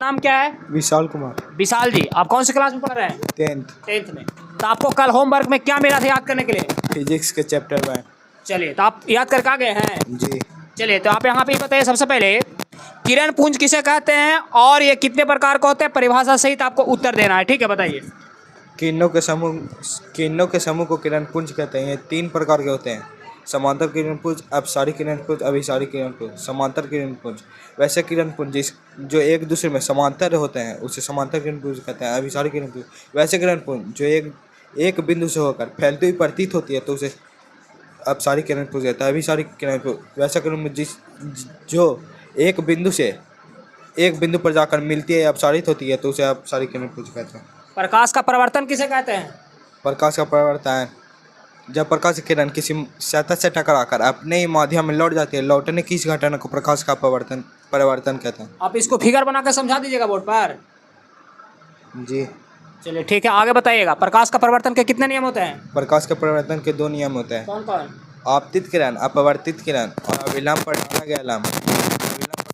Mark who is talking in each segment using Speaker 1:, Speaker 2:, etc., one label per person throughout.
Speaker 1: नाम क्या है?
Speaker 2: विशाल कुमार।
Speaker 1: विशाल जी, आप कौन सी क्लास में पढ़ रहे हैं?
Speaker 2: 10th
Speaker 1: में। तो आपको कल होमवर्क में क्या मिला था याद करने के लिए?
Speaker 2: फिजिक्स के चैप्टर 1।
Speaker 1: चलिए, तो आप याद करके आ गए हैं।
Speaker 2: जी।
Speaker 1: चलिए, तो आप यहाँ पे बताइए सबसे पहले किरण पुंज किसे कहते हैं और ये कितने प्रकार का होते हैं, परिभाषा सहित आपको उत्तर देना है। ठीक है, बताइए।
Speaker 2: किरणों के समूह को किरण पुंज कहते हैं। ये 3 प्रकार के होते हैं: समांतर किरण पुंज, अपसारी किरण पुंज, अभिसारी किरण पुंज। समांतर किरण पुंज वैसे किरण पुंज जो एक दूसरे में समांतर होते हैं उसे समांतर किरण पुंज कहते हैं। अभिसारी किरण पुंज वैसे किरण पुंज जो एक बिंदु से होकर फैलती हुई प्रतीत होती है तो उसे अपसारी किरण पुंज कहता है। अभिसारी किरण पुंज वैसा किरण पुंज जो एक बिंदु पर जाकर मिलती है, अपसारित होती है तो उसे अपसारी किरण पुंज कहते हैं।
Speaker 1: प्रकाश का परावर्तन किसे कहते हैं?
Speaker 2: प्रकाश का परावर्तन जब प्रकाश की किरण किसी सतह से टकराकर अपने ही माध्यम में लौट जाती है, लौटने की इस घटना को प्रकाश का परावर्तन कहते हैं।
Speaker 1: आप इसको फिगर बना कर समझा दीजिएगा बोर्ड पर।
Speaker 2: जी।
Speaker 1: चलिए ठीक है, आगे बताइएगा। प्रकाश का परावर्तन के कितने नियम होते हैं?
Speaker 2: प्रकाश के परावर्तन के 2 नियम होते हैं।
Speaker 1: कौन कौन?
Speaker 2: आपतित किरण, अपवर्तित किरण और अविलंब पर डाला गया लंब। अविलंब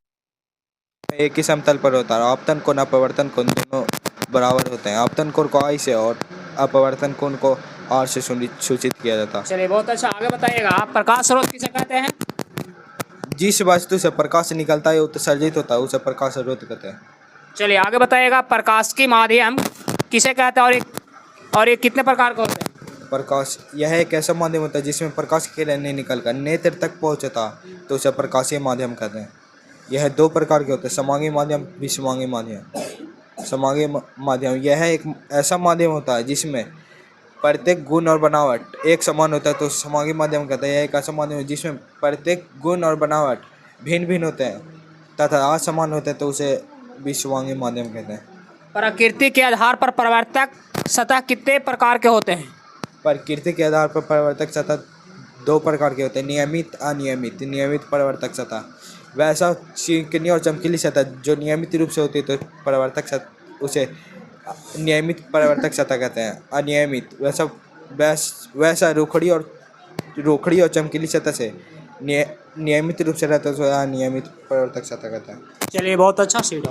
Speaker 2: एक ही समतल पर होता है। आपतन कोण अपवर्तन कोण दोनों बराबर होते हैं। आपतन कोण को I से और अपवर्तन कोण को R से सूचित किया जाता है।
Speaker 1: चलिए, बहुत अच्छा, आगे बताइएगा। प्रकाश स्रोत किसे कहते हैं?
Speaker 2: जिस वस्तु से प्रकाश निकलता है उत्सर्जित होता है उसे प्रकाश स्रोत कहते हैं।
Speaker 1: चलिए आगे बताइएगा। प्रकाश की माध्यम किसे कहते हैं और ये कितने प्रकार के होते हैं?
Speaker 2: प्रकाश यह एक ऐसा माध्यम होता है जिसमें प्रकाश की किरणें निकलकर नेत्र तक पहुंचता तो उसे प्रकाशीय माध्यम कहते हैं। यह 2 प्रकार के होते हैं: समांगी माध्यम, विषमांगी माध्यम। समांगी माध्यम यह एक ऐसा माध्यम होता है जिसमें प्रत्येक गुण और बनावट एक समान होता है तो समांगी माध्यम कहते हैं। यह एक ऐसा माध्यम है जिसमें प्रत्येक गुण और बनावट भिन्न भिन्न होते हैं तथा असमान होते हैं तो उसे विषमांगी माध्यम कहते हैं।
Speaker 1: प्रकृति के आधार पर परावर्तक सतह कितने प्रकार के होते हैं?
Speaker 2: प्रकृति के आधार पर परावर्तक सतह 2 प्रकार के होते हैं: नियमित, अनियमित। नियमित परावर्तक सतह वैसा चिकनी और चमकीली सतह जो नियमित रूप से होती है तो परावर्तक सतह उसे नियमित परावर्तक सतह कहते हैं। अनियमित वैसा रूखड़ी और चमकीली सतह से नियमित रूप से रहता है तो अनियमित परावर्तक सतह कहते हैं।
Speaker 1: चलिए, बहुत अच्छा सीट